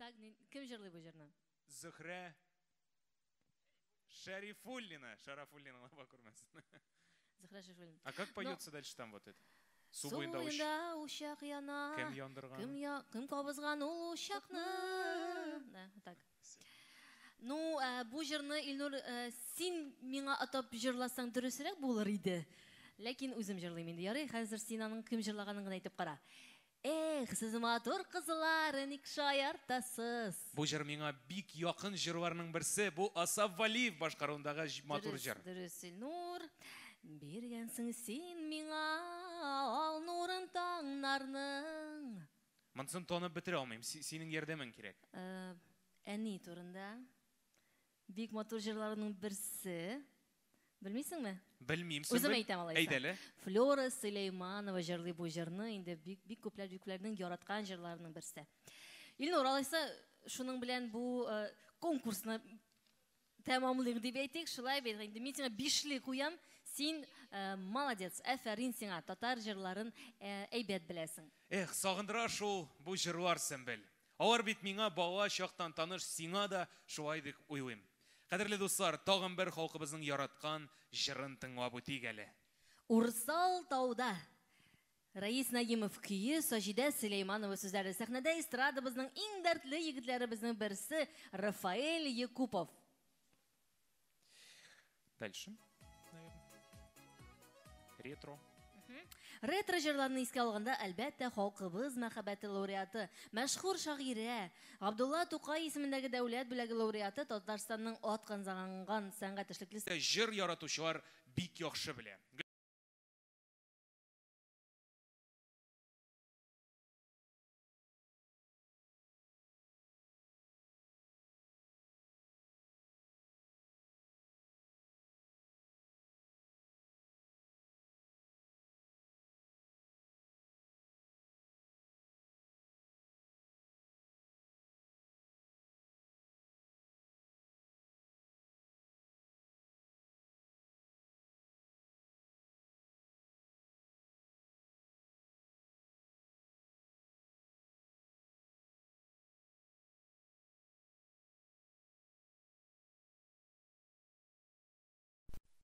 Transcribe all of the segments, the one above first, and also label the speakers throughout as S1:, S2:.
S1: Так, кім жырлый бұл жырны?
S2: Зухре Шарафуллина лаба көрмесін.
S1: Зухра Шарифуллина.
S2: А как поется дальше там вот это?
S1: Су бойында ушақ яна.
S2: Кім яндырған?
S1: Кім қабызған ол ушақны. Да, так. Ну, бұл жырны, Илнур, сен меңа атап жырласаң дұрысырақ болар еді. Ләкин өзім жырлайым енді. Ярай, қазір сен аның кім жырлағанын ғана айтып қара. Эх, сіз матур қызылары ник шаяртасыз.
S2: Бұл жыр меңа бик яқын жырларының бірсі. Бұл Асап Валиев башқаруындағы матур жыр.
S1: Дұрыс, Илнур. Бергенсің сен меңа ал нұрын таңнарның.
S2: Мұнысын тонып бітіре алмайым. Сенің ердемін керек.
S1: Әні турында бик матур жырларының бірсі. Білмейсің ме?
S2: Білмеймін.
S1: Өзім айтам алайса.
S2: Әйдәлі.
S1: Флора Сулейманова жырлы бұл жырны, енді бик көплердің яратқан жырларының бірсі. Илнур, алайса, шуның білән бұл конкурсны тәмамлығын деп әйтек, шылай бет. Енді мен сеңа бишлі қоям, сен молодец, әфәрин сеңа татар жырларын әйбет білесің.
S2: Эх, сағындыра шул бұл жырлар сен біл. Алар бит миңа бала шақтан таныш, сиңа да шулайдық уйлым. Қадірлі достар, тағын бір халқыбыздың яратқан жырын тыңлап өтейік әлі.
S1: Урсал тауда. Раис Нагимов күйі, Сажида Сулейманова сөздері. Сәхнәдә эстрадабызның иң дәртлі егетләребезнең берсе Рафаэль Якупов.
S2: Дальше. Ретро.
S1: Ретро жырларны искә алганда, әлбәттә, халкыбыз мәхәббәте лауреаты, мәшһүр шагыйрә Абдулла Тукай исемендәге дәүләт бүләге лауреаты Татарстанның атказанган сәнгать эшлеклесе.
S2: Жыр яратучылар бик яхшы белә.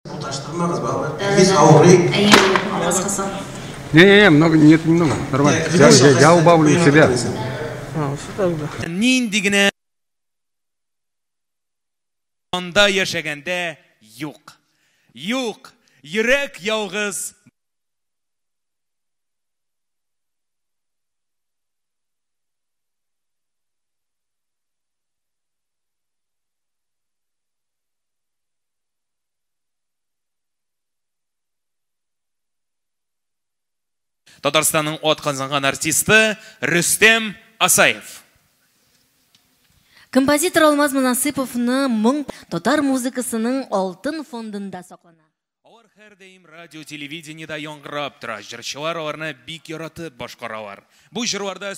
S3: Таштырмағыз балалар. Біз ауырайық.
S4: Не, много, нет, немного. Нормально. Я убавлю себя.
S2: Ниндигіне анда яшәгәндә юк. Юк. Йөрәк ялгыз. Татарстанның атказанган артисты Рөстем Асаев.
S1: Композитор Алмаз Манасыповны моң татар музыкасының алтын фондында саклана.
S2: Алар һәрдаим радио, телевидениедә яңгырап тора. Җырчылар аларны бик яратып башкаралар. Бу җырларда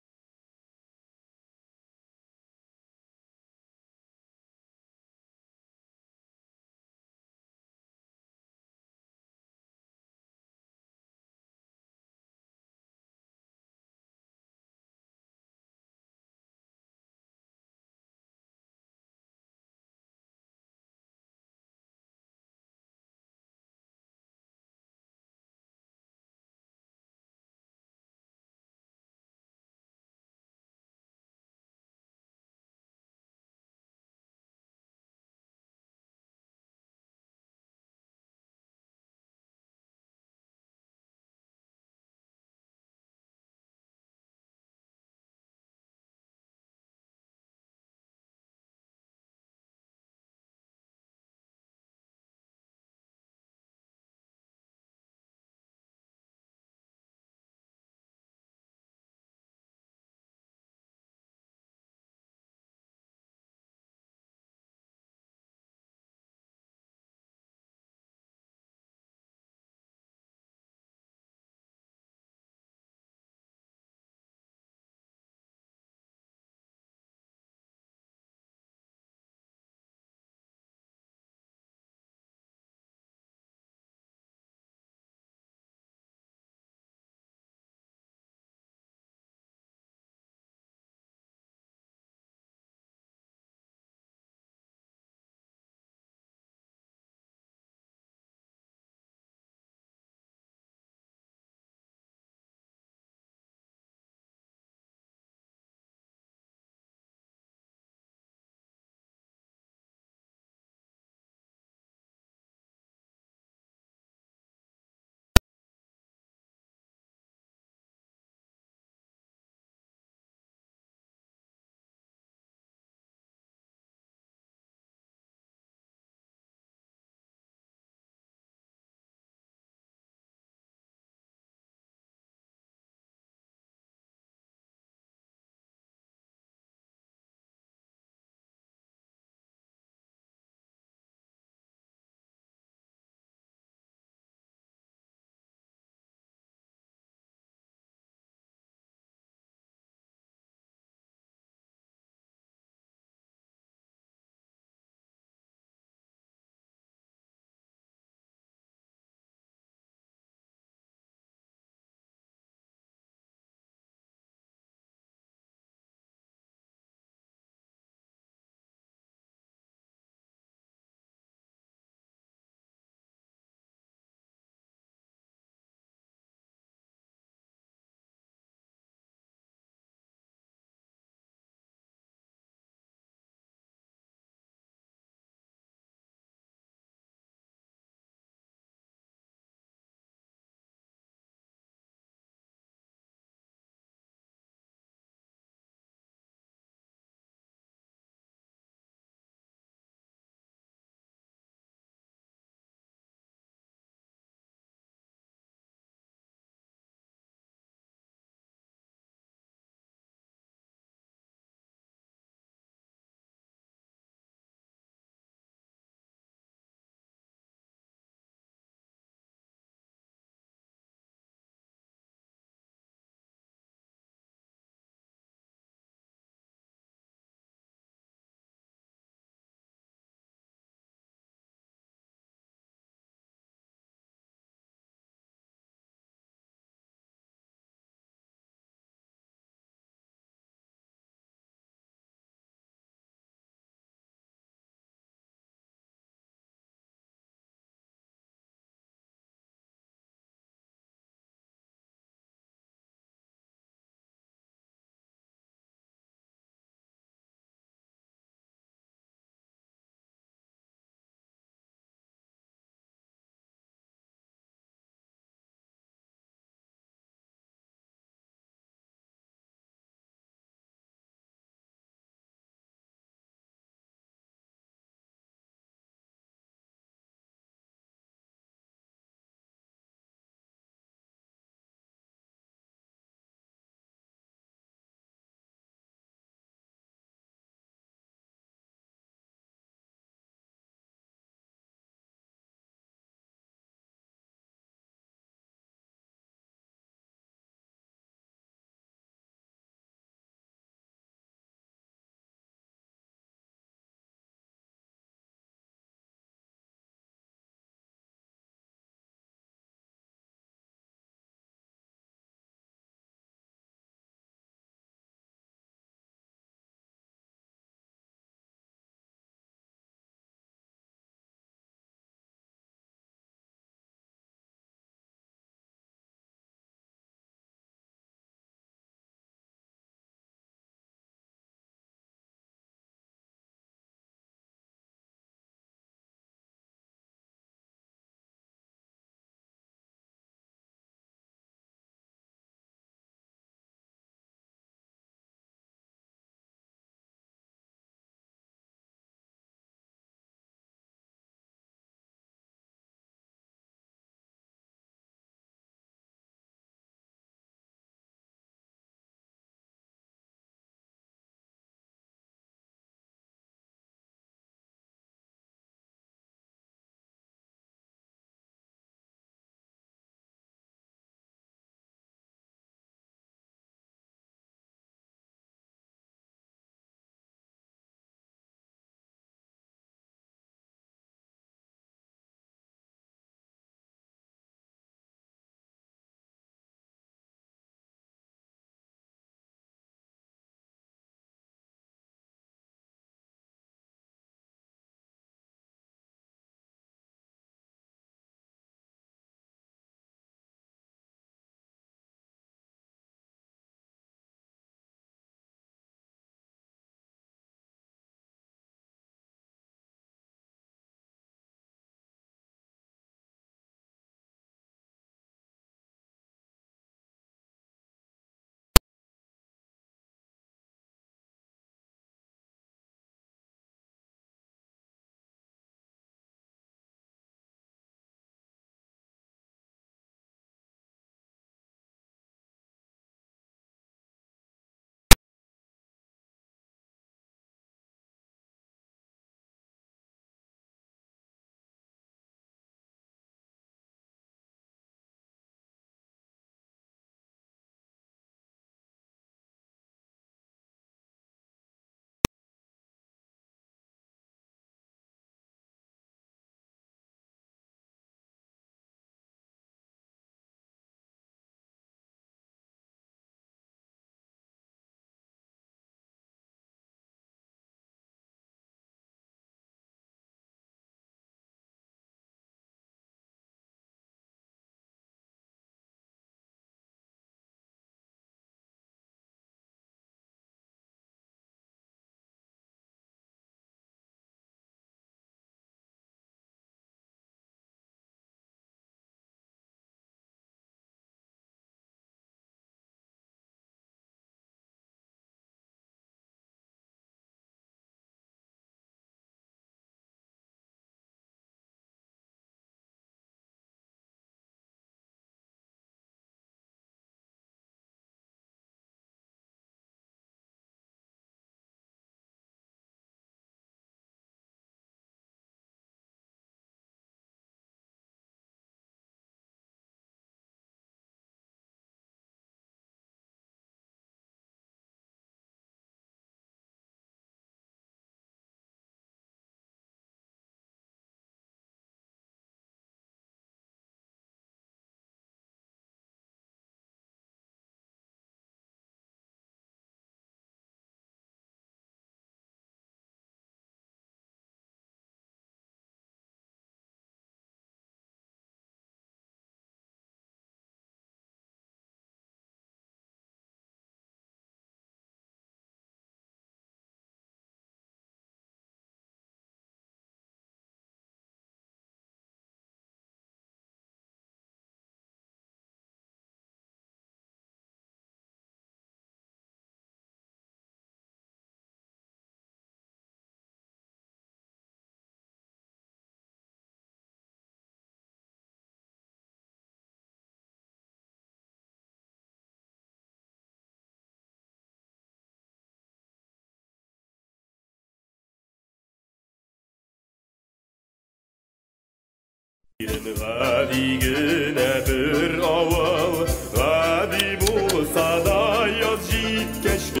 S5: Гади генә бер авыл, гади булса да яз җиткәч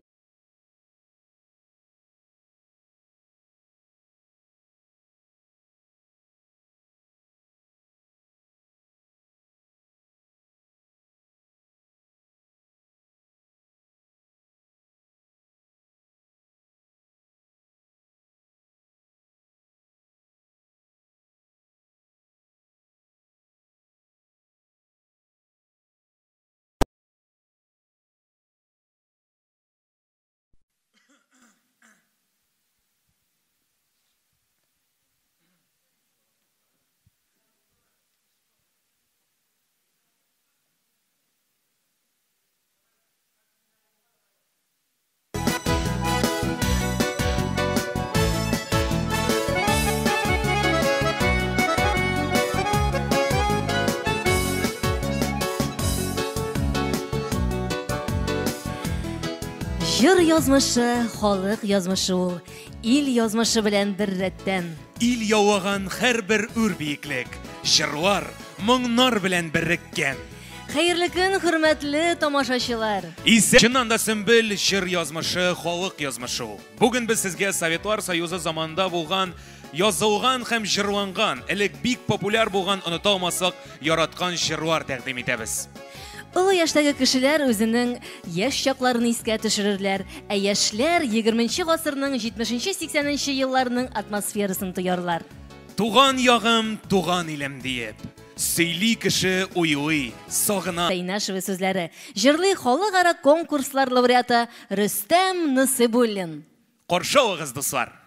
S1: Жыр язмышы, халык язмышы ул, ил язмышы белән бер рәттән.
S2: Ил яуаган һәрбер үр биеклек, җырлар, моңнар белән береккән.
S1: Хәерле көн, хөрмәтле тамашачылар.
S2: Чыннан да Сөмбел җыр язмышы, халык язмышы ул. Бүген без сезгә Советлар Союзы заманында булган, язылган һәм җырланган, элек бик популяр булган онытылмаслык яраткан җырлар тәкъдим итәбез.
S1: Олы яшьтәге кешеләр үзенең яшь чакларын искә төшерерләр, ә яшьләр 20нчы гасырның 70-80нчы елларының атмосферасын тоярлар.
S2: Туган ягым, туган илем диеп, сөйли кеше уйлый, сагына.
S1: Тайнашева сүзләре. Җырлый халыкара конкурслар лауреаты Рөстәм Насыйбуллин.
S2: Каршы алыгыз, дуслар.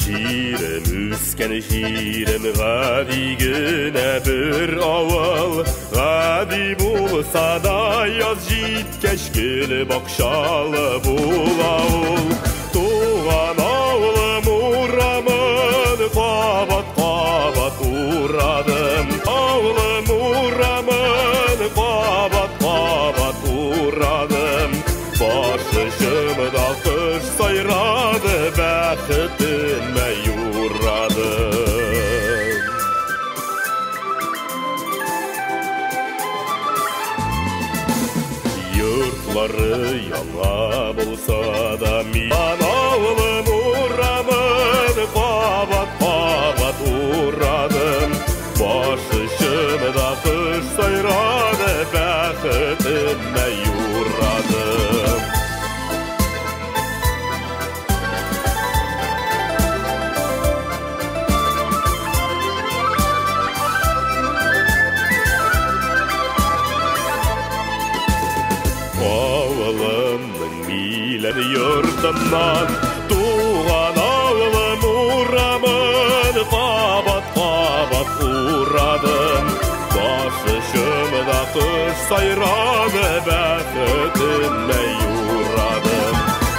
S5: Җирем, үскән җирем, гади генә бер авыл, гади булса да яз җиткәч гел бакчалы була ул. Туган авылым урамын, кабат-кабат урадым. Авылым урамын, кабат-кабат урадым. Башымда кыш сайрады, бәхетемә юрадым. Йортлары яңа булса да, мин авылым урамын, кабат-кабат урадым. Башымда кыш сайрады, бәхетемә юрадым. Авылымның миләр йортымнан, туган авылым урамын, кабат-кабат урадым. Башымда кыш сайрады, бәхетемә юрадым.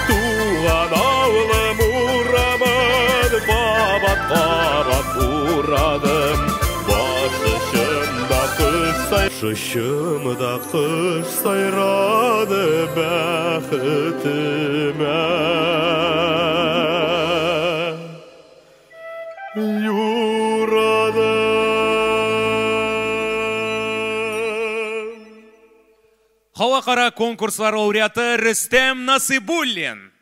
S5: Туган авылым урамын, кабат-кабат урадым. Шышымда кыш сайрады, бәхетемә юрадым.
S2: Халыкара конкурслар лауреаты Рөстәм Насыйбуллин.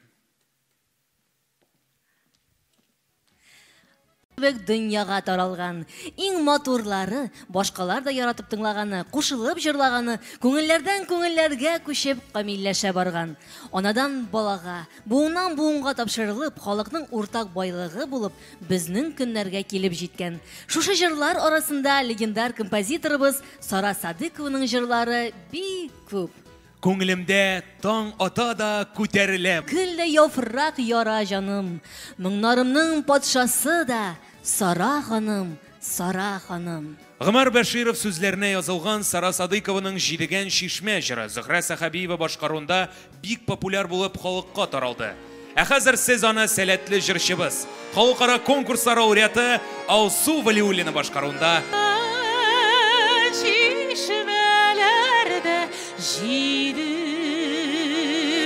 S1: Дөньяга таралган. Иң матурлары, башкалар да яратып тыңлаганы, кушылып җырлаганы, күңелләрдән күңелләргә күчеп камилләшә барган. Анадан балага, буыннан буынга тапшырылып, халыкның уртак байлыгы булып, безнең көннәргә килеп җиткән. Шушы җырлар арасында легендар композиторыбыз Сара Садыкованың җырлары бик күп.
S2: Күңелемдә таң ата да күтәрелә.
S1: Гөлдә яфрак яра җаным, моңнарымның патшасы да Сара ханым, Сара ханым.
S2: Гомәр Бәширов сүзләренә язылган Сара Садыкованың җидегән шишмә җыры Зөһрә Сахабиева башкаруында бик популяр булып халыкка таралды. Хәзер сез аны сәләтле җырчыбыз, халыкара конкурслар лауреаты Алсу Валиуллина башкаруында
S1: Çeşmelerde jidi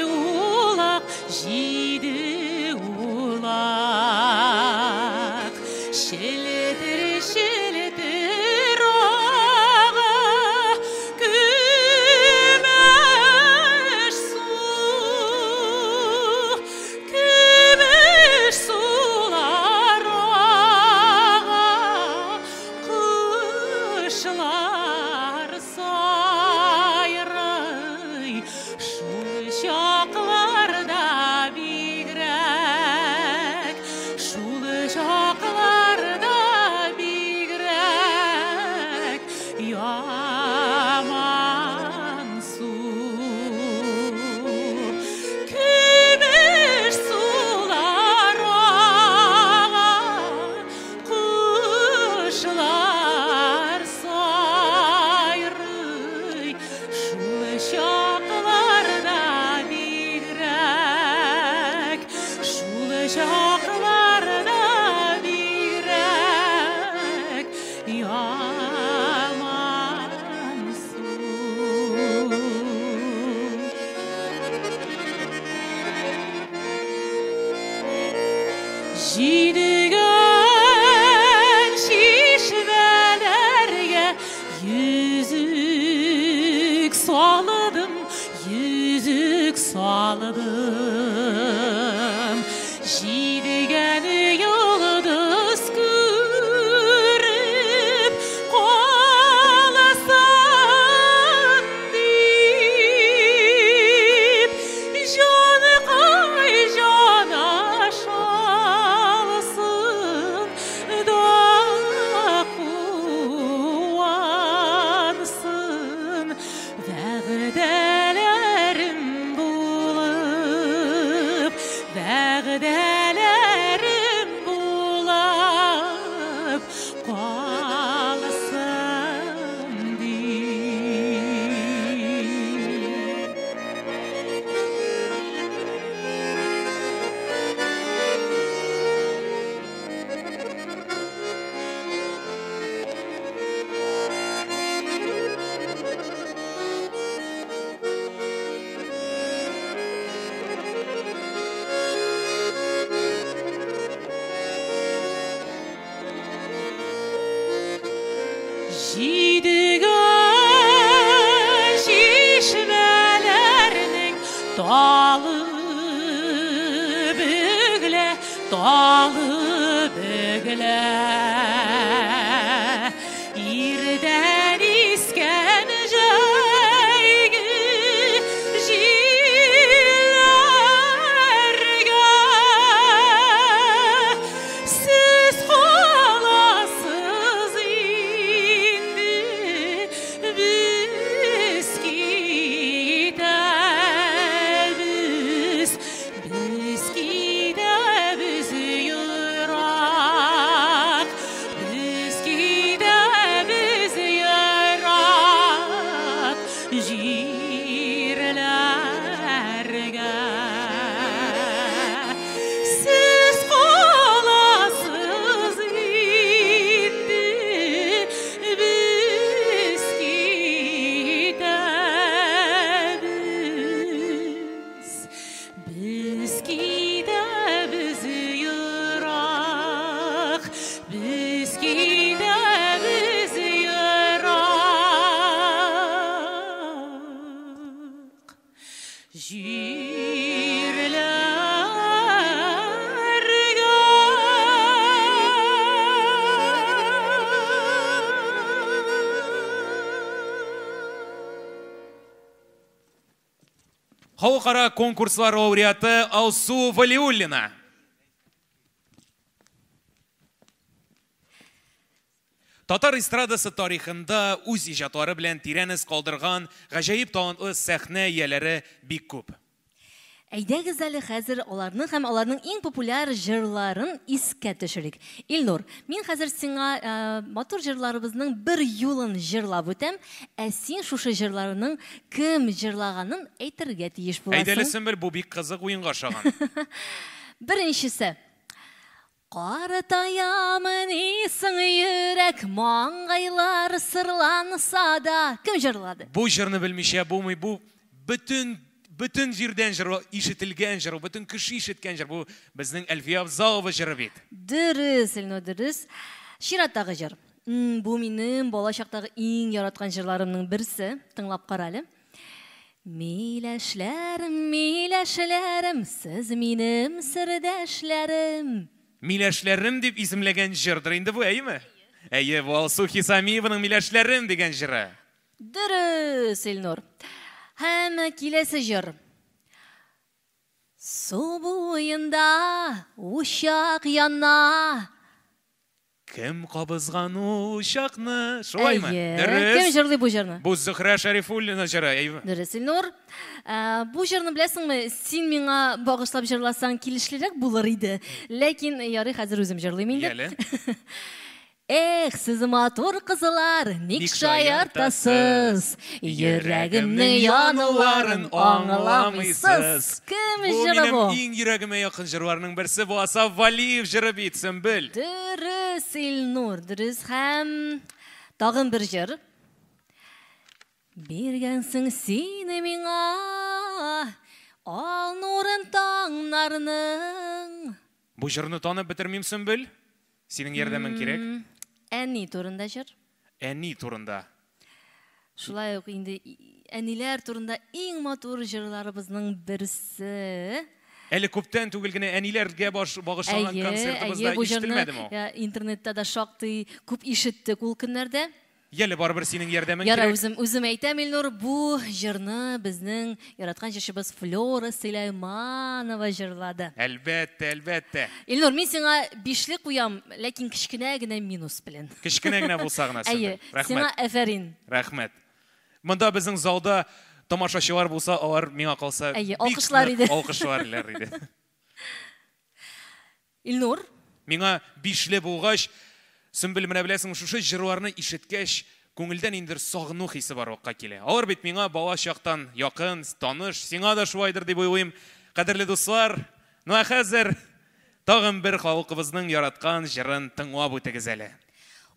S1: ulak, jidi ulak. Şeledir, şeledir ağa, gümüş sular ağa, kışlar sayrı, şu şaklarda bigrek, şu şaklarda bigrek, yaman su. Gümüş sular ağa, kışlar sayrı, şu şaklarda bigrek, şu şaklarda bigrek, yaman su. Jidigen şişmelerge yüzük saladım, yüzük saladım. Jidigen yıldız görüp kalasan deyip, canı kay cana şalsın da kuvansın. Vəğdələrim bulub, vəğdələrim bulub, qalsın deyib. Jidigen şişmelerinin dalı bügle, dalı bügle. İrden iskenceygi jillerge, siz halasız indi, biz gideriz, biz gideriz yırak, biz gideriz yırak jirlerge. Siz halasız indi, biz gideriz, biz gideriz yırak, biz gideriz yırak
S2: халыкара конкурслар лауреаты Алсу Валиуллина. Татар эстрадасы тарихында үз иҗатлары белән тирән эз калдырган гаҗәеп талантлы сәхнә ияләре бик күп.
S1: Әйдәгез әле хәзер аларның һәм аларның иң популяр җырларын искә төшерик. Илнур, мин хәзер сиңа матур җырларыбызның бер юлын җырлап үтәм, ә син шушы җырларның кем җырлаганын әйтергә тиеш буласың.
S2: Әйдәле Сөмбел, бу бик кызык уенга ошаган.
S1: Беренчесе. Qaratayamın isin yürek mаңгайлар сырланса да. Кем җырлады?
S2: Бу җырны белмичә булмый, бу бөтен җирдән җыр, ишетелгән җыр, бөтен кеше ишеткән җыр. Бу безнең Әлфия Абзалова җыры бит.
S1: Дөрес, Илнур, дөрес. Чираттагы җыр. Бу минем бала чактагы иң яраткан җырларымның берсе. Тыңлап кара әле. Миләшләрем, миләшләрем, сез минем сердәшләрем.
S2: Миләшләрем дип исемләгән җырдыр инде бу, әйеме? Әйе, бу Алсу Хисамиеваның Миләшләрем дигән җыры.
S1: Дөрес, Илнур. Һәм киләсе җыр. Су буенда учак яна.
S2: Кем кабызган учакны? Шулаймы?
S1: Кем җырлый бу җырны?
S2: Бу Зөһрә Шәрифуллина җыры, әйеме?
S1: Дөрес, Илнур. Бу җырны беләсеңме, син миңа багышлап җырласаң килешлерәк булыр иде. Ләкин ярый хәзер үзем җырлыйм инде. Эх, сез матур кызлар, ник шаяртасыз, йөрәгемнең януларын аңламыйсыз. Кем җыры бу?
S2: Бу минем иң йөрәгемә якын җырларның берсе, бу Асаф Валиев җыры бит, Сөмбел.
S1: Дөрес, Илнур, дөрес. Һәм тагын бер җыр. Биргәнсең сине миңа, ал нурын таңнарның.
S2: Бу җырны танып бетермим, Сөмбел. Синең ярдәмең кирәк.
S1: Әни турында җыр.
S2: Әни турында.
S1: Шулай ук инде әниләр турында иң матур җырларыбызның берсе.
S2: Әле күптән түгел генә әниләргә багышланган концертыбызда ишетелмәдеме ул?
S1: Интернетта да шактый күп ишеттек ул көннәрдә.
S2: Яле барыбер синең ярдәмең
S1: кирәк.
S2: Яра,
S1: үзем әйтәм, Илнур, бу җырны безнең яраткан җырчыбыз Флора Сөләйманова җырлады.
S2: Әлбәттә, әлбәттә.
S1: Илнур, мин сиңа 5лек куям, ләкин кичкенә генә минус белән.
S2: Кичкенә генә булса гына.
S1: Әйе, сиңа әфәрин.
S2: Рәхмәт. Монда безнең залда тамашачылар булса, алар миңа калса
S1: бик алкышлар иде.
S2: Алкышларлар иде.
S1: Илнур,
S2: миңа 5ле булгач, Сөмбел, менә беләсең, шушы җырларны ишеткәч, күңелдән инде сагыну хисе бар вакка килә. Алар бит миңа бала чактан якын, таныш, сиңа да шулайдыр дип уйлыйм. Кадерле дуслар, ну хәзер тагын бер халкыбызның яраткан җырын тыңлап үтегез әле.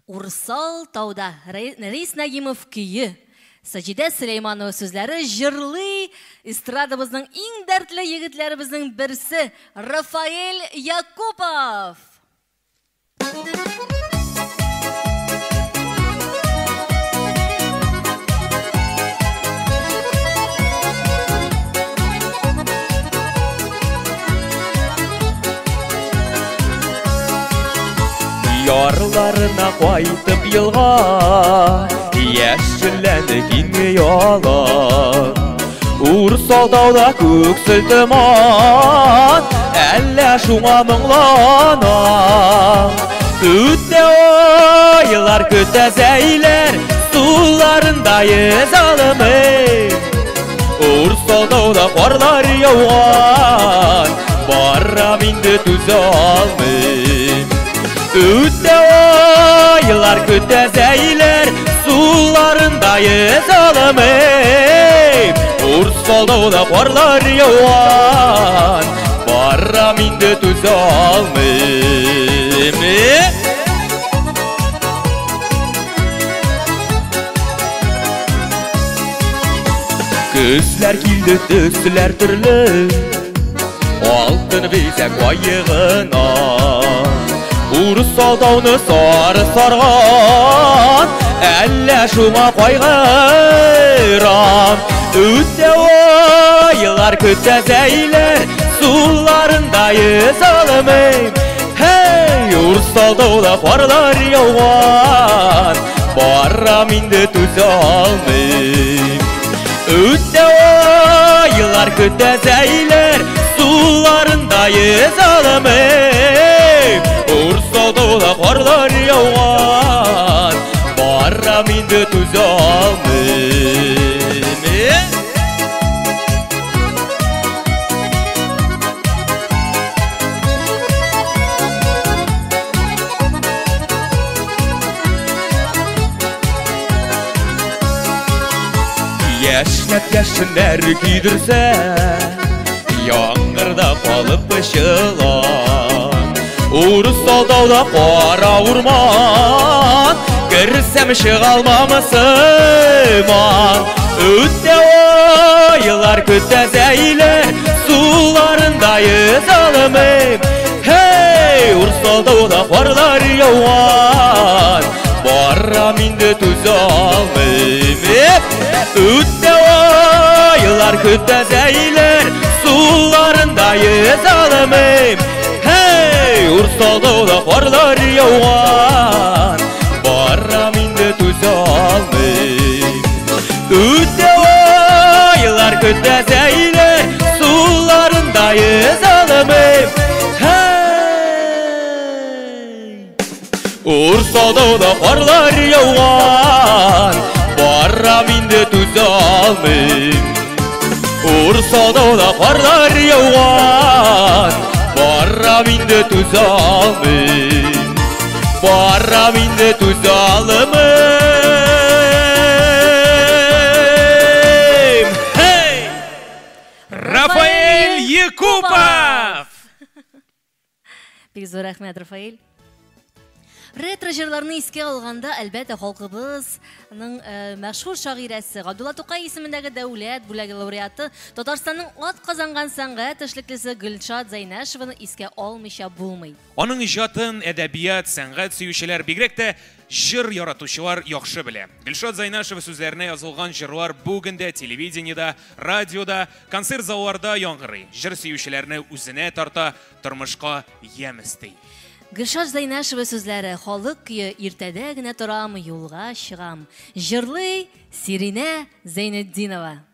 S1: Урсал тауда Рәис Нәгимов көе. Саҗидә Сөләйманова сүзләре җырлый эстрадабызның иң дәртле егетләребезнең берсе Рафаэль Якупов.
S6: Ярларына кайтып елга, яшелләнде киңе яла. Урсалдауда күксел томан, әллә шуңа моңлана. Үтә айлар, көтә зәйләр, суларында езалымы. Урсалдауда карлар яуган, барам инде түзә алмыйм. Үтә айлар, көтә зәйләр, суларында езалымы. Урсалдауда карлар яуган, барам инде түзә алмыйм. Көсләр килде, төсләр төрле, алтын бизәк кайыгына. Урсалдауны сары сарган, әллә шуңа кайгырам. Үтә айлар, көтә зәйләр, суларында езалымыйм. Hey, Урсалдауда карлар яуган, барам инде түзә алмыйм. Үтә айлар, көтә зәйләр, суларында езалымыйм. Урсалдауда карлар яуган, барам инде түзә алмыйм. Mehnat яшінлер күйдірсе, яңғырда қалып пышылан. Урыс салдауда қара урман, кірсем шығалмамысыман. Өтте ойылар күтті зәйлер, суларындайыз алымым. Hey, урыс салдауда қарлар яуан, барам инді түз алмым. Өтте ойылар күтті зәйлер, суларындайыз алымым. Hey, урыс салдауда қарлар яуан, барам инді түз алмым. Өтте ойылар күтті зәйлер, суларындайыз алымым. Урыс салдауда қарлар яуан, барам инді түз алмым. Урыс салдауда қарлар яуан, барам инді түз алмым. Барам инді түз алмым.
S2: Рафаэль Якупов!
S1: Бик зор рәхмәт, Рафаэль. Ретро жырларны искә алганда, әлбәттә, халкыбызның мәшһүр шагыйрәсе Габдулла Тукай исемендәге дәүләт бүләге лауреаты, Татарстанның ат казанган сәнгать эшлеклесе Гөлшат Зайнашеваны искә алмыйча булмый.
S2: Аның иҗатын әдәбият, сәнгать сөючеләр, бигрәк тә җыр яратучылар яхшы белә. Гөлшат Зайнашева сүзләренә язылган җырлар бүген дә телевидениедә, радиода, концерт залларда яңгырый. Җыр сөючеләрне үзенә тарта, тормышка ям истей.
S1: Гөлшат Зайнашева сүзләре: халык көе иртәдә генә торам, юлга чыгам. Җырлый Сиринә Зәйнетдинова.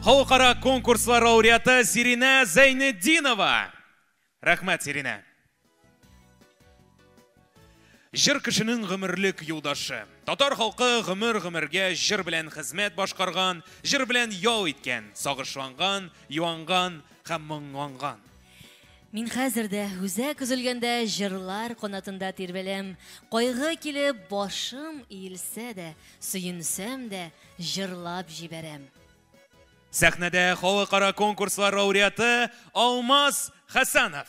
S2: Халыкара конкурслар лауреаты Сирина Зайнетдинова. Рахмат, Сирина. Жыр кішінің ғымырлік юлдашы. Татар халқы ғымыр-ғымырге жыр білән хезмәт башқарған, жыр білән яу еткен, сағышланған, юанған, һәм мұңланған.
S1: Мин хәзердә үзәк үзелгәндә жырлар қанатында тирбәләм. Кайгы килеп башым иелсә дә, сөенсәм дә жырлап җибәрәм.
S2: Сәхнәдә халыкара конкурслар лауреаты Алмаз Хәсәнов.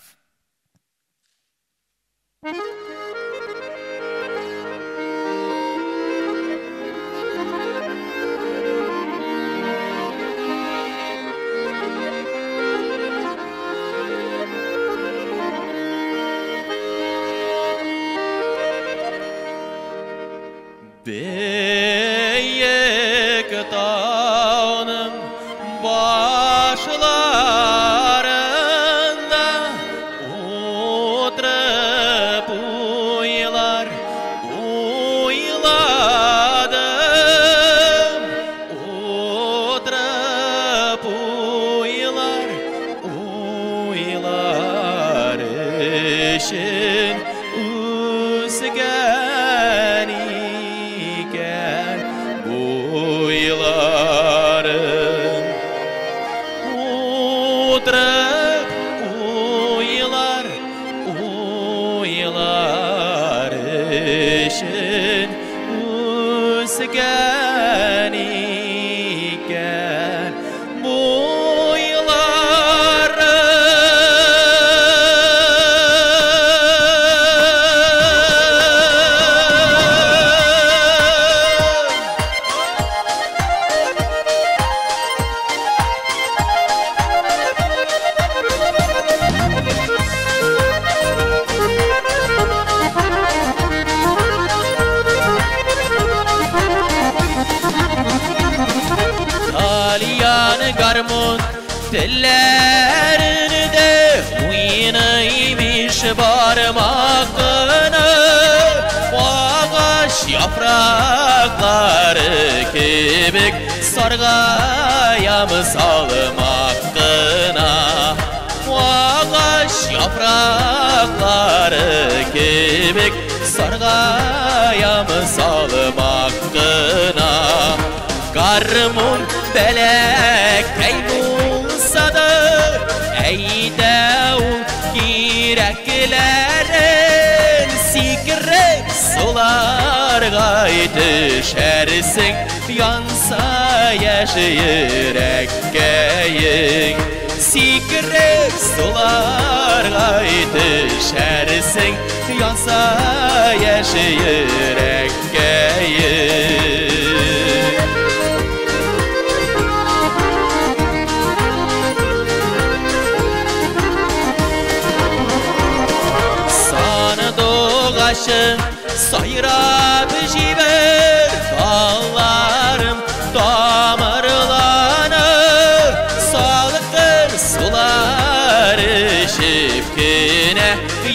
S6: Beyik dağının başlarında oturup uyladım. Oturup uylar için üzgen iken buylarım. Oturup uylar için üzgen iken garmon tellerinde oynaymış parmakını, ağaç yaprakları kibik sargaya mı salmakına, ağaç yaprakları kibik sargaya mı salmakına. Garmon belekey bulsa da eyde ul kireklerin sikrek sularga düşersin, yansa yaşayırekkeyin. Sikrek sularga düşersin, yansa yaşayırekkeyin. Sayrap jiber dağlarım damarlanır, salgır sular içip yine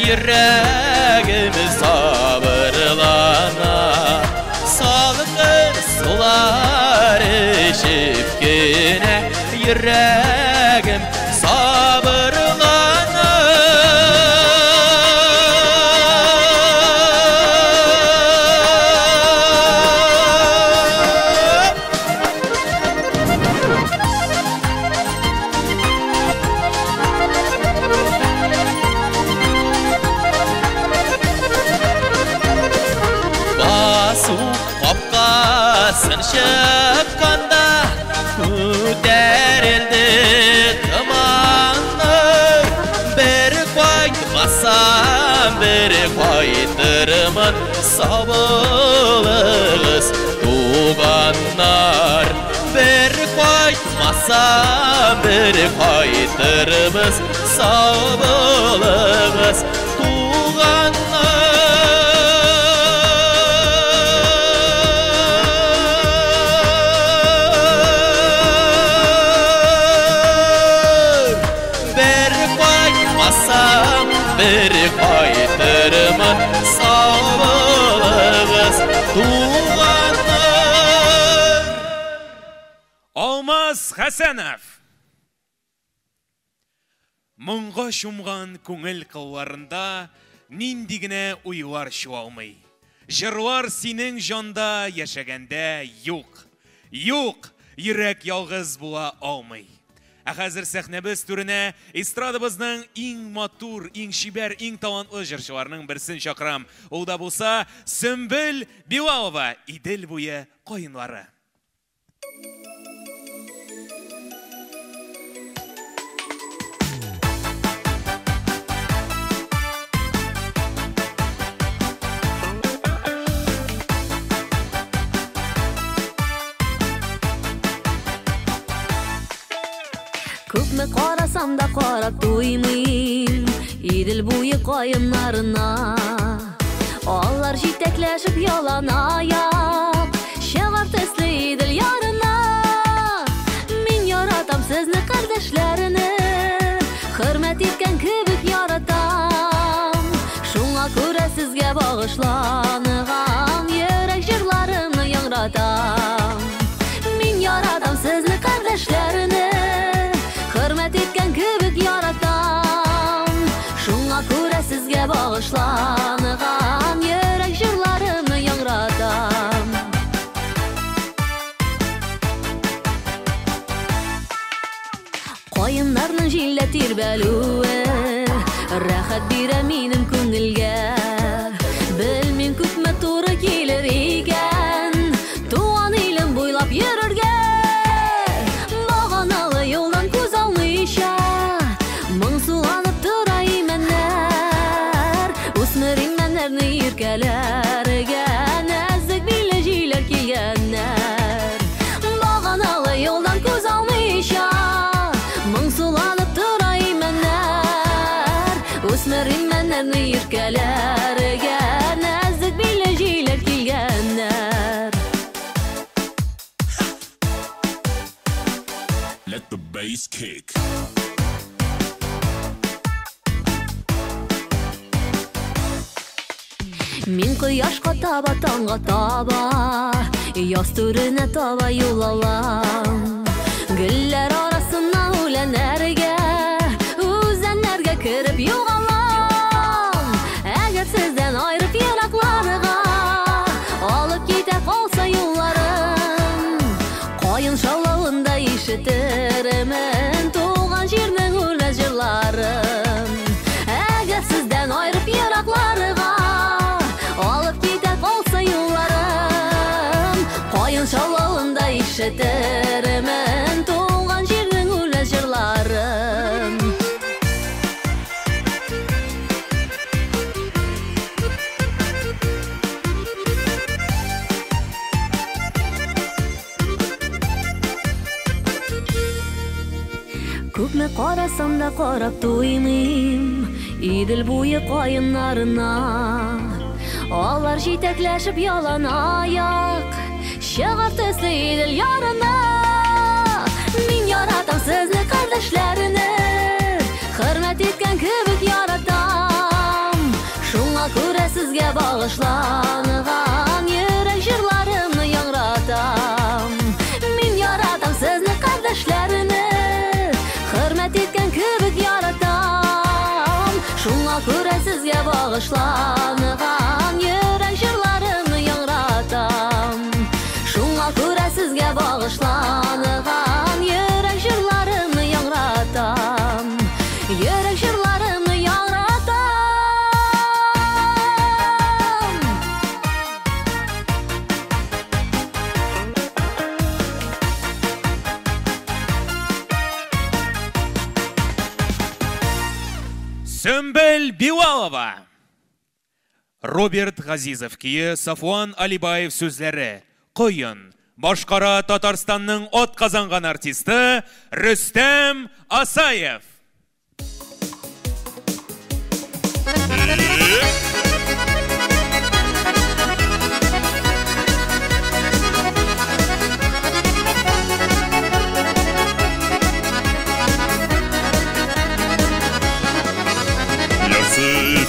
S6: yüreğim sabırlana. Salgır sular içip yine yüreğim sabırlana. Kapkasın çıkkanda ko'tarildi tumanni, bir qo'ymasam bir qo'ydirman sog'lig'iz tuganlar. Bir qo'ymasam bir qo'ydirmiz sog'lig'iz tuganlar. Bir qaytırman sağlığız tuğanlar.
S2: Алмаз Хәсәнов. Мұңға шумған көңіл қылларында нинди генә уйлар чуалмый. Жырлар синең жанда яшәгәндә юк. Юк, йөрәк ялгыз була алмый. Ә хәзер сәхнәбез түренә эстрадабызның иң матур, иң шибәр, иң талантлы җырчыларның берсен чакырам. Ул да булса Сөмбел Билалова, Идел буе каенлары.
S7: Күпме карасам да карап туймыйм Идел буе каеннарына. Алар җитәкләшеп ялан аяк чыгар төсле Идел ярына. Мин яратам сезне кардәшләрне, хөрмәт иткән кебек яратам. Шуңа күрә сезгә багышланган йөрәк җырларымны яңратам. Мин яратам сезне кардәшләрне, hürmet etken kübük yaratam. Şuna күрә sizge bağışlanıgan yürek jırlarımı yaڭratam. Kayınlarının jille tirbelüe rəxət birə minim күңелгә. Bilmin күпме туры килер икән туган илем буйлап йөрергә. Баганалы юлдан күз алмыйча моңсуланып тора имәннәр. Үсмер имәннәрне иркәләргә нәзек биле җиләр килгәннәр. Баганалы юлдан күз алмыйча моңсуланып тора имәннәр. Үсмер имәннәрне иркәләргә нәзек биле җиләр килгәннәр.
S5: Let the bass kick.
S7: Мин кояшка таба, таңга таба, яз түренә таба юл алам. Гөлләр арасына үләнәргә, үзәннәргә кереп югалам. Әгәр сездән айрып еракларга алып китә калса юлларым, кайын шаулавында ишетермен туган җирнең үлә җырларын. Әгәр сездән айрып еракларга алып китә калса юлларым, кайын шаулавында ишетермен туган җирнең үлә җырларын. Күпме карасам да карап туймыйм Идел буе каеннарына. Алар җитәкләшеп ялан аяк чыгар төсле Идел ярына. Мин яратам сезне кардәшләрне, хөрмәт иткән кебек яратам. Шуңа күрә сезгә багышланган йөрәк җырларымны яңратам. Мин яратам сезне кардәшләрне, hürmet etken kübük yaratam. Şuna күрә sizge bağışlanıgan yürek jırlarımı yaڭratam. Şuna күрә sizge bağışlanıgan yürek jırlarımı yaڭratam. Yürek jırlarımı yaڭratam.
S2: Сөмбел Билалова. Роберт Газизов кие, Сафуан Алибаев сүзләре. Койын. Башкара Татарстанның от казанган артисты Рөстәм Асаев.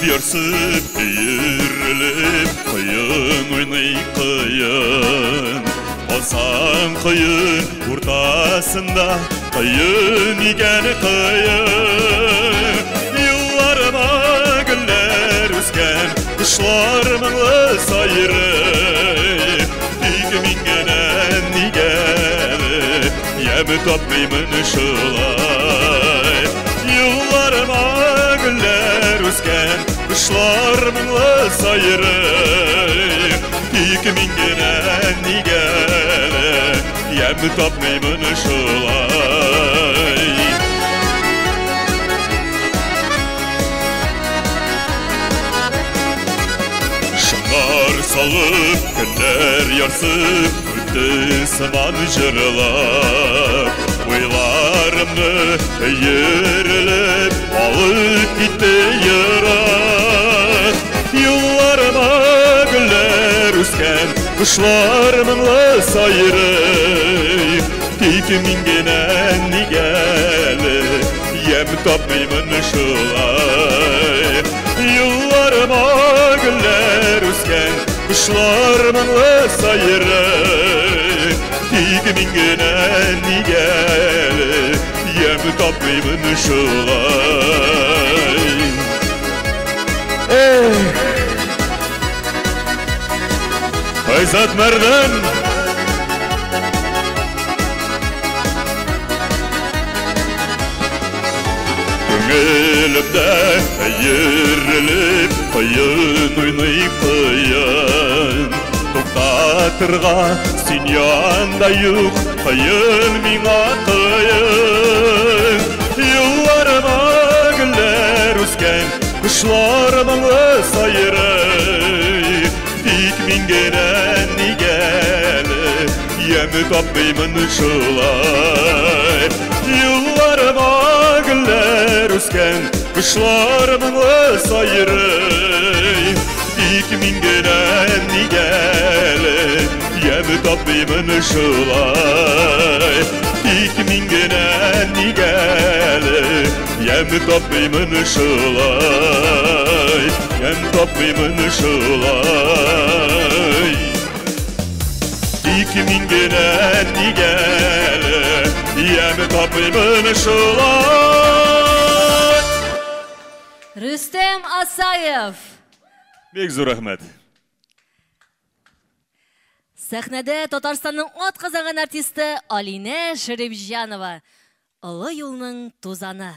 S5: Ярсып, йөрелеп, кыйын уйный кыйын.
S6: Kalsan kıyın ortasında, kıyın iken kıyın. Yıllarıma güller üsken, kışlar mınglı sayırı. Dikmingenen nigeli, yemi toplayımın şılay. Yıllarıma güller üsken, kışlar mınglı sayırı. Dikmingenen nigeli, yemi toplayımın şılay. Şıngar salıp, günler yarsıp, öttü sıman jırlar. Uylarımı eğirilip, alıp gitti yırak. Yıllarıma güller üsken, kışlar mınglı sayırı. Dikmingenen nigeli, yem tapmayımın şılay. Yıllarıma güller üsken, kışlar mınglı sayırı. Dikmingenen nigeli, yem tapmayımın şılay. Ayzat Merdan Gönülümde eğirilip, kıyın oynayıp kıyın. Toktatırga sen yanda yok, kıyın mina kıyın. Yıllarıma güller üsken, kışlar mınglı sayırı. Dikmingenen nigeli, yemi tapmayımın şılay. Yıllarıma güller üsken, kışlar mınglı sayırı. Dikmingenen nigeli, yemi tapmayımın şılay. Dikmingenen nigeli, yemi tapmayımın şılay. Yem tapmayımın şılay. Dikmingenen nigeli, yem tapmayımın şılay.
S1: Rüstem Asayev.
S6: Bek zor rahmet.
S1: Sahnede Татарстанның от казаган артисты Алина Шеребҗанова. Олы юлның тузаны.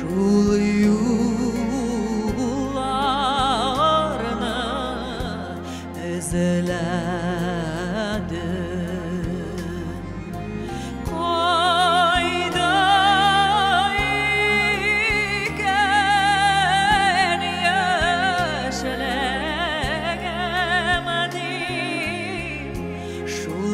S8: Şul yollarını izledim. Kayda iken yaşlegemedim. Şul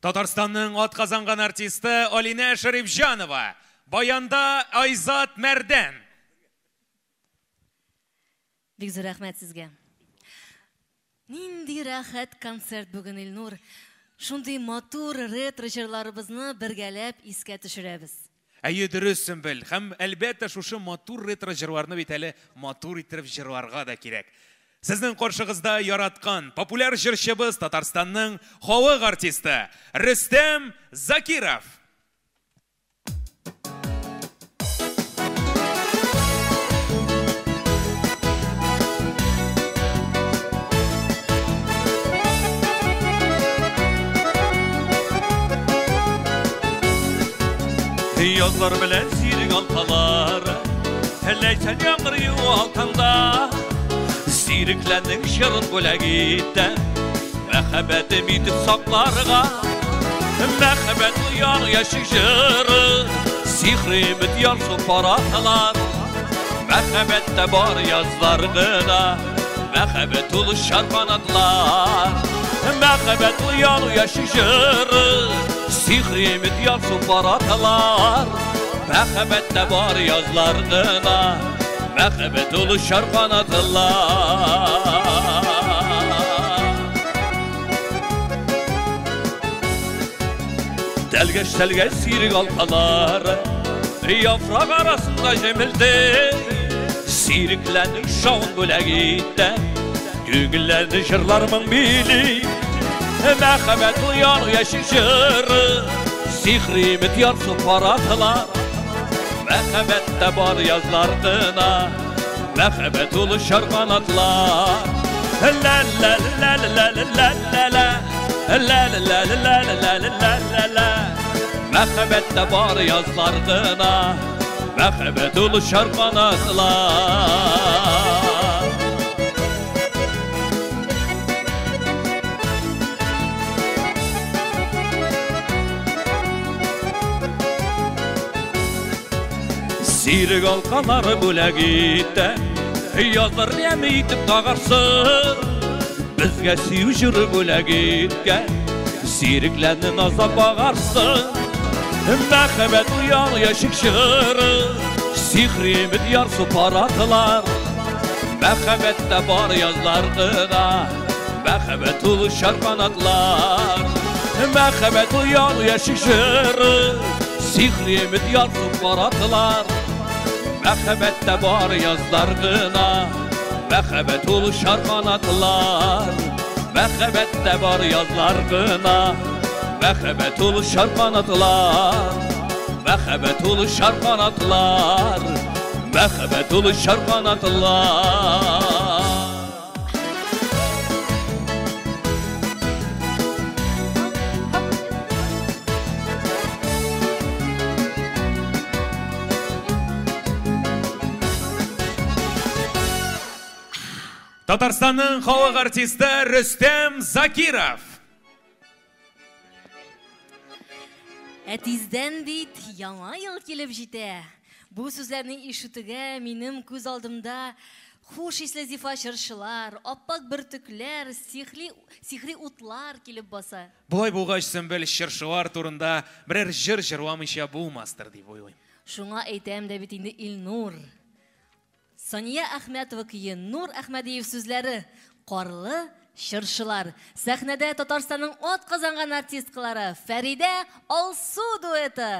S2: Татарстанның атказанган артисты Алина Шарифжанова, баянда Айзат Мәрдән.
S1: Бик зур рәхмәт сезгә. Нинди рәхәт концерт бүген, Илнур. Шундый матур ретро җырларыбызны бергәләп искә төшерәбез.
S2: Әйе, дөрес, Сөмбел. Һәм әлбәттә шушы матур ретро җырларны бит әле матур итеп җырларга да кирәк. Сезнең каршыгызда яраткан популяр җырчыбыз Татарстанның халык артисты Рөстәм Закиров.
S6: Yazlar bilen sirik altalar, leysen yağmur yuvaltanda. Siriklendik şırın bölegitte, mehebbetim itip saklarga. Mehebbet uyan yaşık jırı, sihrimit yansın paratalar. Mehebbette bar yazlarına, mehebbet ulu şarpanatlar. Mehebbet uyan yaşık jırı, sihrimit yansın paratalar. Mehebbette bar yazlarına, mehabbet ulu şarpanatlar. Delgeç delgeç sirik altalar, yaprak arasında cemildi. Siriklendik şavun bölegitte, düğünlerini jırlarımın bili. Mehabbet uyan yaşık jırı, sihrimit yansın paratalar. Mehabbette bar yazlardına, mehabbet ulu şarkanatlar. La la la la la la la la, la la la la la la la. Mehabbette bar yazlardına, mehabbet ulu şarkanatlar. Sirik alkanları bölegitte, yazlar nemi itip dağarsın. Bizge siyu jırı bölegitke, siriklerini nazda bağarsın. Mehabbet uyan yaşık jırı, sihrimit yarsı paratılar. Mehabbette bar yazlardına, mehabbet ulu şarpanatlar. Mehabbet uyan yaşık jırı, sihrimit yansın paratılar. Mehabbette bar yazlardına, mehabbet ulu şarkanatlar. Mehabbette Bizde var yazlar gına Mehebet oluşar kanatlar Mehebet oluşar kanatlar Mehebet oluşar kanatlar
S2: Татарстанның халық артисті Рүстем Закиров.
S1: Әтизден бит яңа ел килеп җитә. Бу сүзләрне ишетүгә минем күз алдымда хуш исле зифа җырчылар, аппак бөртекләр, сихри утлар килеп баса.
S2: Болай булгач Сөмбел җырчылар турында берәр җыр җырламыйча булмастыр дип уйлыйм.
S1: Шуңа әйтәм дә бит инде Илнур. Сания Әхмәтова көе, Нур Әхмәдиев сүзләре, Карлы җырчылар. Сәхнәдә Татарстанның ат казанган артисткалары Фәридә Алсу дуэты.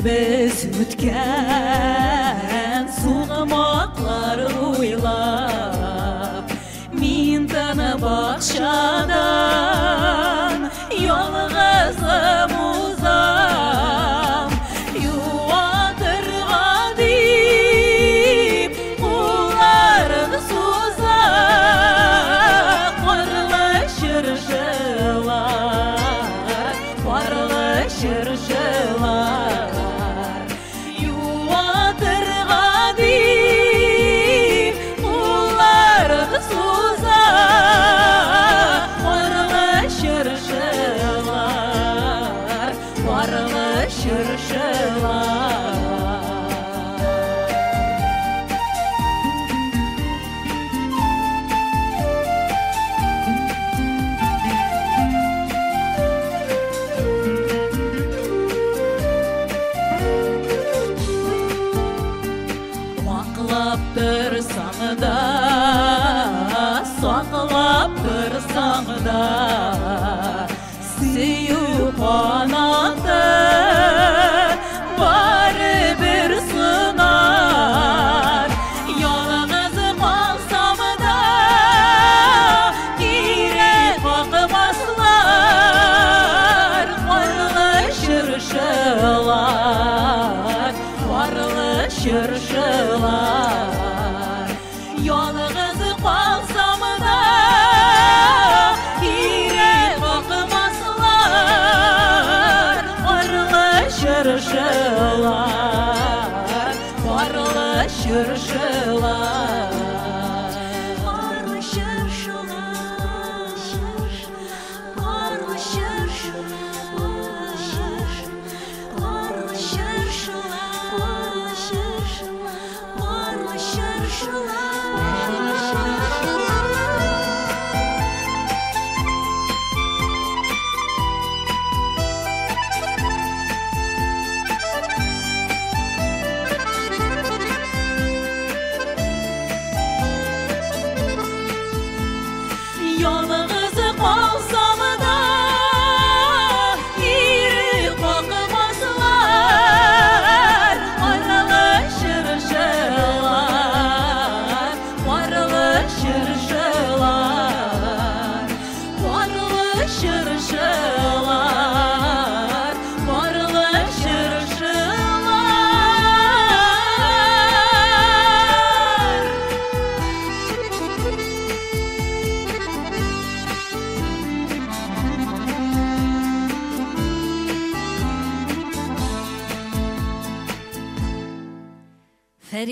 S8: Biz ütken suğamaklar uylap Min tanı bakşadan yolgazım uzam Yuvatırga deyip kullarını suzak Varlaşır şılar, varlaşır şılar Süyü kanadı bari bir sınar Yalnız kalsam da direk bakmazlar Varlaşır şılar, varlaşır şılar Yalnız kalsam da Şırşılar, varlaşır şılar Varlaşır şılar, varlaşır şılar Varlaşır şılar, varlaşır şılar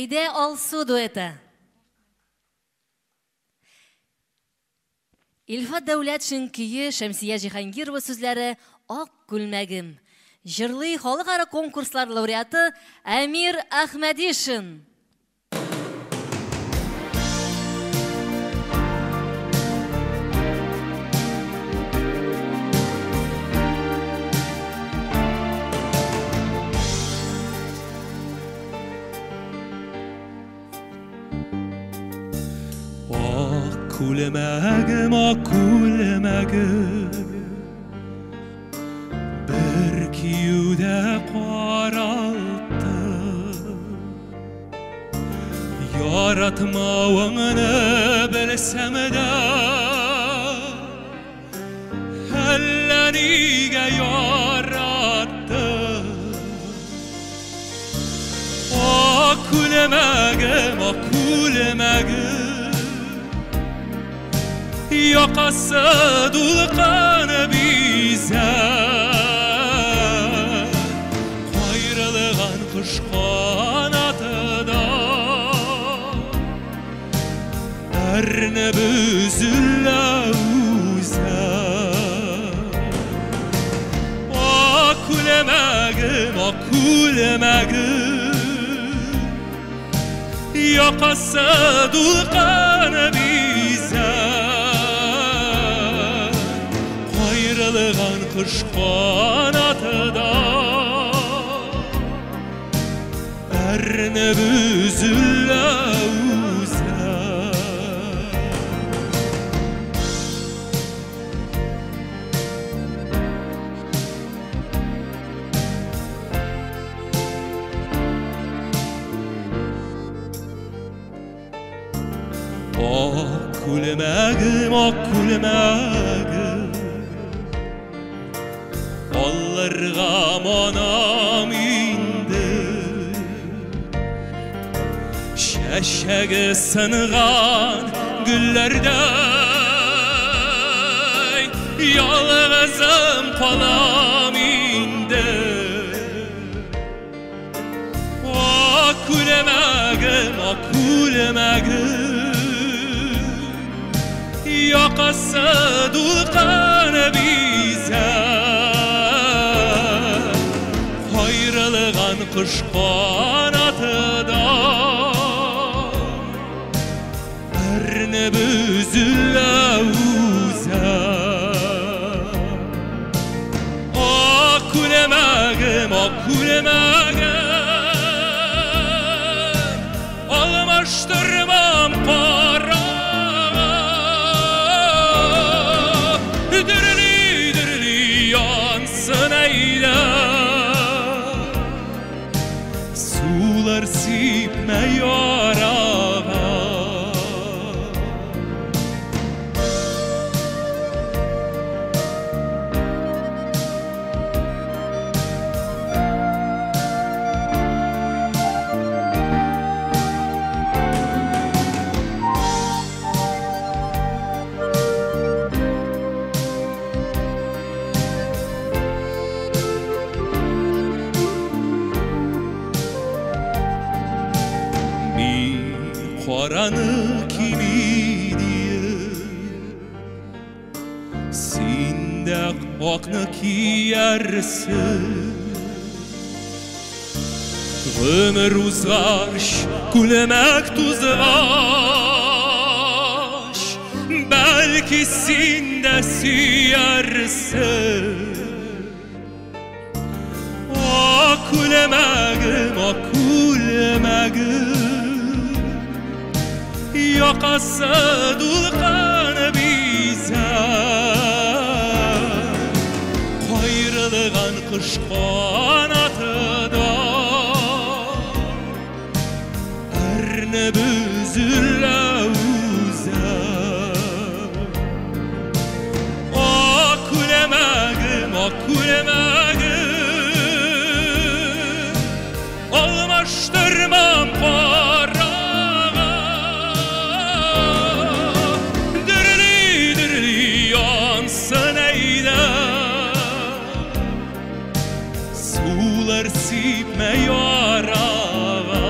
S1: Фәриде Алсу дуэты. Илфат Дәүләтшин көйі Шәмсия Җиһангирова сүзләре «Ак күлмәгем». Җырлый халыкара конкурслар лауреаты Әмир Әхмәдишин.
S6: Күлмәгем, ак күлмәгем, бір киюдә каралты. Яратмавыңны белсәм дә, әллә нигә яратты. Ак күлмәгем, ак күлмәгем, Yoqасы dulqan bize, Qayrılğan quş qanatıda, Ərnəb üzüllə üzə. Ak күлмәгем, ак күлмәgem, Yoqası dulqan bize, Qayrılğan quş qanatıda, Ərnəb üzüllə üzə. Ak күлмәgem, ак күлмәgem, Allarga manam indi, Şəşəgi sınğan güllərdən, Yalğızım qalam indi. Ak күlmәgem, ак күlmәgem, Yoqası dulqan bize, Qayrılğan quş qanatıda, Ərnəb üzüllə üzə. Ak күlmәgem, ак күlmәgem, Almaşdırmam para, Dürlü yansın eylə, Sular sipmə yarağa. Qaranı kimi diye, Sen de akны kiyersin. Ömür uzgaş, күлмәк tuzgaş, Belki sen de süyersin. Ak күlмәgem, ак күlмәgem, Yoqası dulqan bize, Qayrılğan quş qanatıda, Ərnəb üzüllə üzə. Ak күlməgem, ак күlməgem, Almaşdırmam para, Sular sipmə yarağa.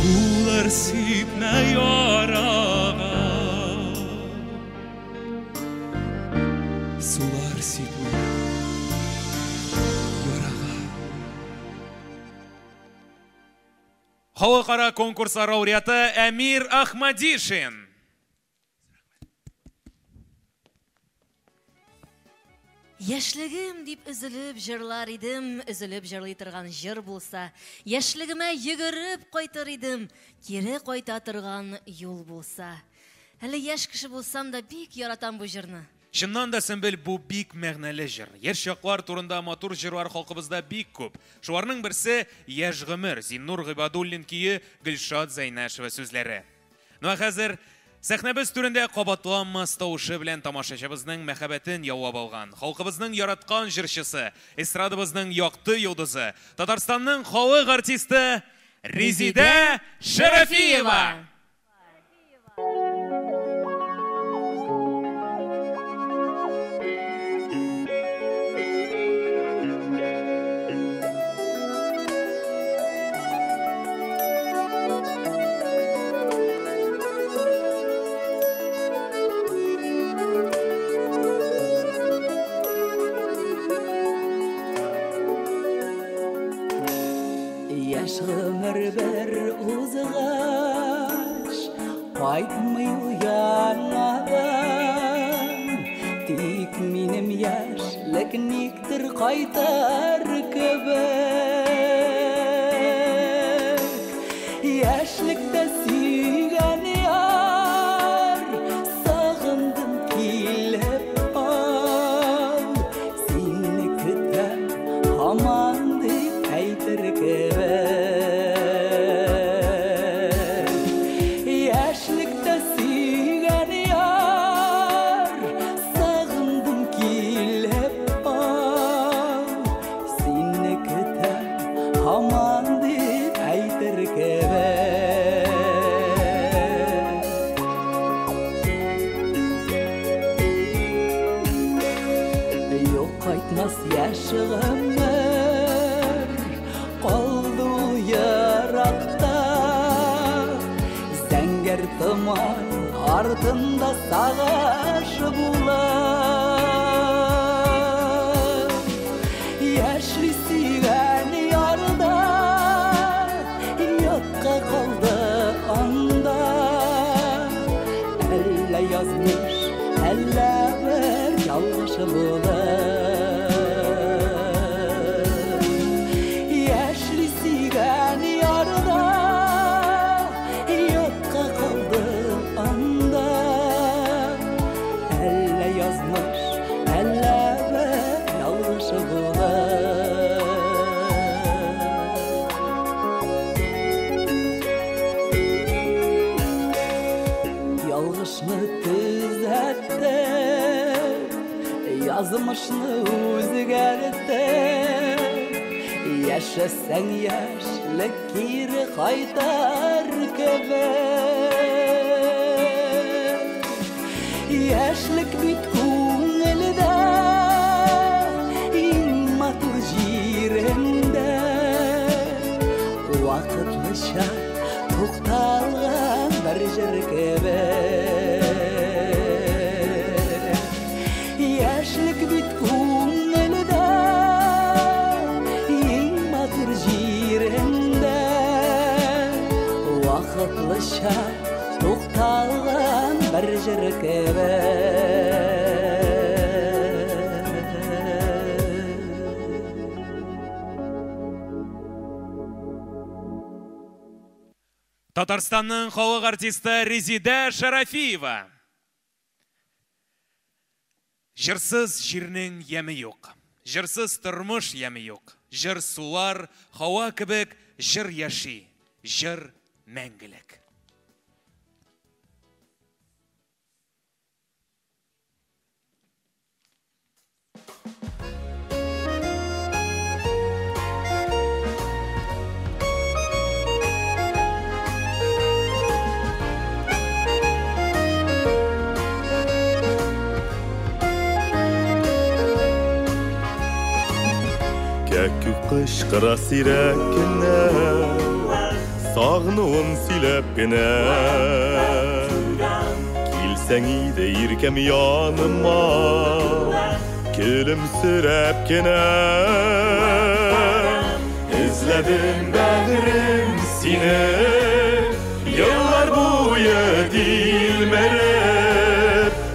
S6: Sular sipme yarağa Sular sipme yarağa
S2: Халыкара конкурс лауреаты Әмир Ахмадишин.
S1: Яшьлегем дип üzülеп җырлар идем, üzülеп җырлый торган җыр булса, яшьлегемә йөгереп кайтыр идем, кире кайта торган юл булса. Әле яшь кеше булсам да бик яратам бу җырны.
S2: Чыннан да Сөмбел бу бик мәгънәле җыр. Яшь чаклар турында матур җырлар халкыбызда бик күп. Шуларның берсе Яшь гомер, Зиннур Гыйбадуллин кие, Гөлшат Зәйнәшева сүзләре. Ну хәзер сәхнәбез түрендә кабатланмас тавышы белән тамашачыбызның мәхәббәтен яулап алган, халкыбызның яраткан җырчысы, эстрадабызның якты йолдызы, Татарстанның халык артисты Резидә Шәрәфиева.
S9: Яшь гомер бер узгач, кайтмый уянмаган, тик минем яшьлек никтер кайтар кебек. Яшьлектә сөйгән яр, сагындым килеп ал, сине көтәм һаман дип әйтер кебек. Яшьлектә сөйгән яр, сагындым килеп ал, сине көтәм һаман дип әйтер кебек. Юк кайтмас яшь гомер, калды яракта, зәңгәр томан артында сагыш була. Яшьли сөйгән ярда, якка калды анда, әллә язмыш, әллә бер ялгыш була. Яшьли сөйгән ярда, якка калды анда, әллә язмыш, әллә бер ялгыш була. Ялгышны төзәтте, язмышны үзгәртте. Яшәсәң яшьлек кире кайтар кебек. Яшьлек бит күңелдә, иң матур җирендә, вакытлыча тукталган бер җыр кебек. Яшьлек бит күңелдә, иң матур җирендә, вакытлыча тукталган бер җыр кебек.
S2: Татарстанның халык артисты Резидә Шәрәфиева. Җырсыз җирнең яме юк, җырсыз тормыш яме юк. Җыр сулар, һава кебек, җыр яши, җыр мәңгелек.
S5: Кәкү кышкыра сирәкенә,
S10: Sağnıın silep gene Kilsen iyide irkem yanıma Gülümsürep gene İzledim bağrım seni Yıllar boyu dilmerip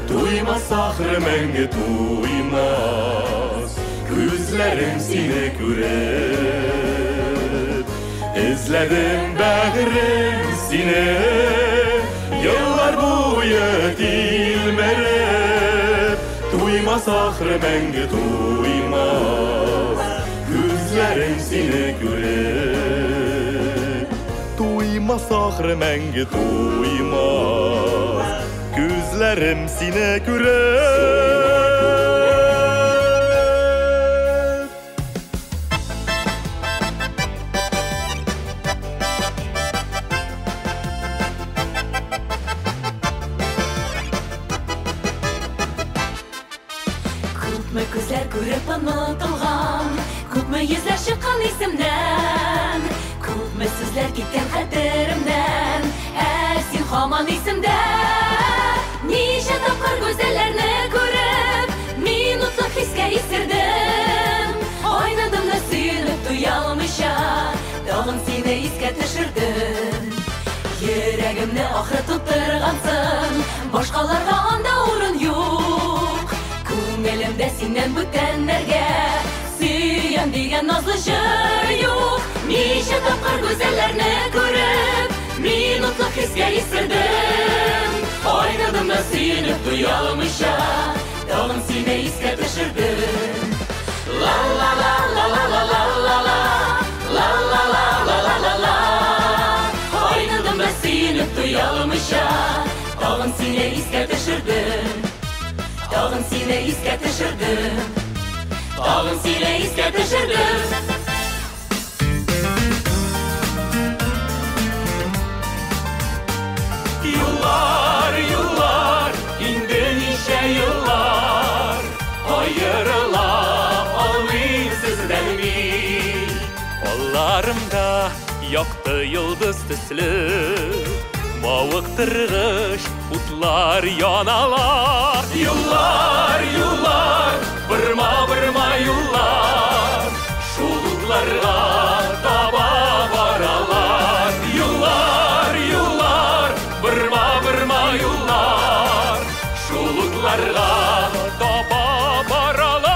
S10: Duymaz ahırım enge duymaz Gözlerim seni görüp İzledim bağrım seni Yıllar boyu dilmerip Duymaz ahırım enge duymaz Gözlerim seni görüp Duymaz ahırım enge duymaz Gözlerim seni görüp
S8: Күпме күзләр күреп онытылган, күпме йөзләр чыккан исемнән, күпме сүзләр киткән хәтеремнән, син һаман исемдә. Ничә тапкыр гүзәлләрне күреп, минутлы хискә исердем. Ойнадым да сөенеп туя алмыйча, тагын сине искә төшердем. Йөрәгемне ахры тоттыргансың, башкаларга анда урын юк. Күңелемдә синнән бүтәннәргә сөйәм дигән назлы җыр юк. Ничә тапкыр гүзәлләрне күреп, минутлы хискә исердем. Ойнадым да сөенеп туя алмыйча, тагын сине искә төшердем. Ла ла ла ла ла ла ла ла ла ла ла ла ла ла ла ла. Ойнадым да сөенеп туя алмыйча, тагын сине искә төшердем. Tağın sine iske düşürdüm. Tağın sine iske düşürdüm.
S6: Yıllar yıllar indi nice yıllar Ayrıla almayayım sizden mi Kollarımda yaktı yıldız tüslü Mavıktırgış utlar yanalar Yıllar yıllar Bırma bırma yıllar Şuluklarga taba varalar Yıllar yıllar Bırma bırma yıllar Şuluklarga taba varalar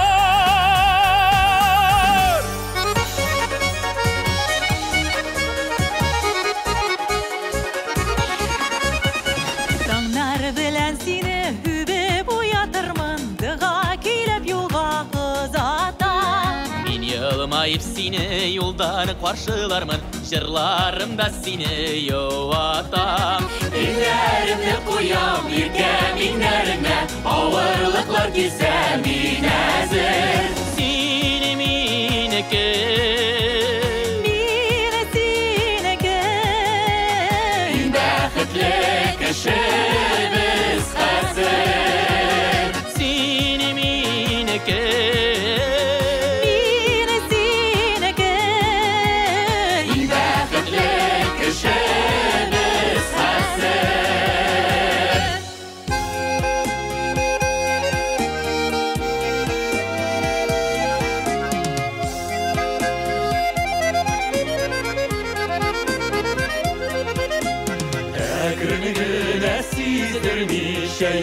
S11: Ayıp seni yoldan karşılarmın Jırlarımda seni yovatam
S8: Ellerimde koyam yürgem inlerime Ağırlıklar gizem inezir
S11: Seni mineke
S8: Mine sineke Bäxetli kişimiz hazır
S11: Seni mineke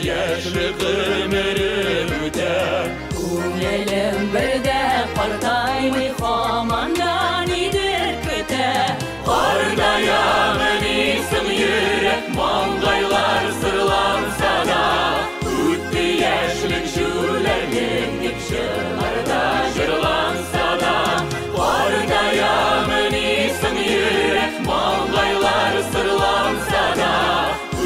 S6: Yaşlık ömrüm öter
S8: Күңелем бердә картаймый һамандан идер көтә
S6: Кардаямын исем йөрәк маңгайлар сырланса да Үтте яшьлек җүләрнең дип җырларда җырланса да Кардаямын исем йөрәк маңгайлар сырланса да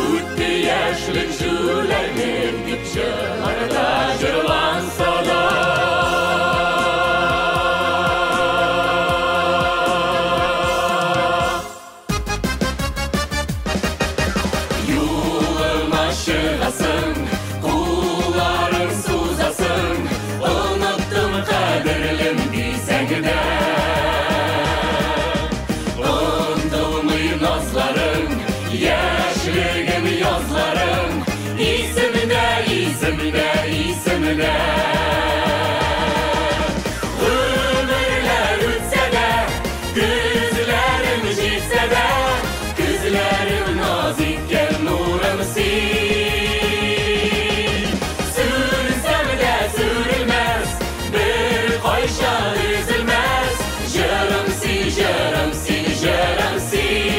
S6: Үтте яшьлек җүләрнең дип җырларда җырланса да Яшьлегем язларым исемдә, исемдә, исемдә. Ömürler үтсә дә, күзләрем җитсә дә, күзләрем наз иткән нурым син. Сүрсәм дә сүрелмәс, бер кайчан өзелмәс, җырым син, җырым син, җырым син.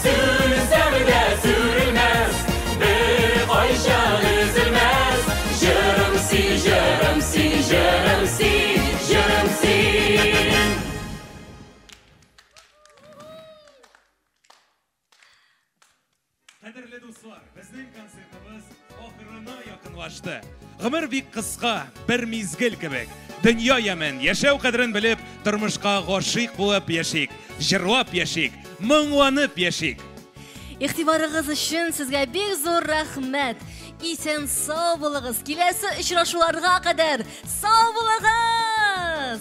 S6: Сүрсәм дә сүрелмәс, бер кайчан өзелмәс, җырым син, җырым син, җырым син, җырым син.
S2: Кадерле дуслар, безнең концертыбыз ахырына якынлашты. Гомер бик кыска, бер мизгел кебек. Дөнья ямен, яшәү кадерен белеп, тормышка гашыйк булып яшик, җырлап яшик, моңланып яшик.
S1: Игътибарыгыз өчен сезгә бик зур рәхмәт. Исән сау булыгыз. Киләсе очрашуларга кадәр сау булыгыз.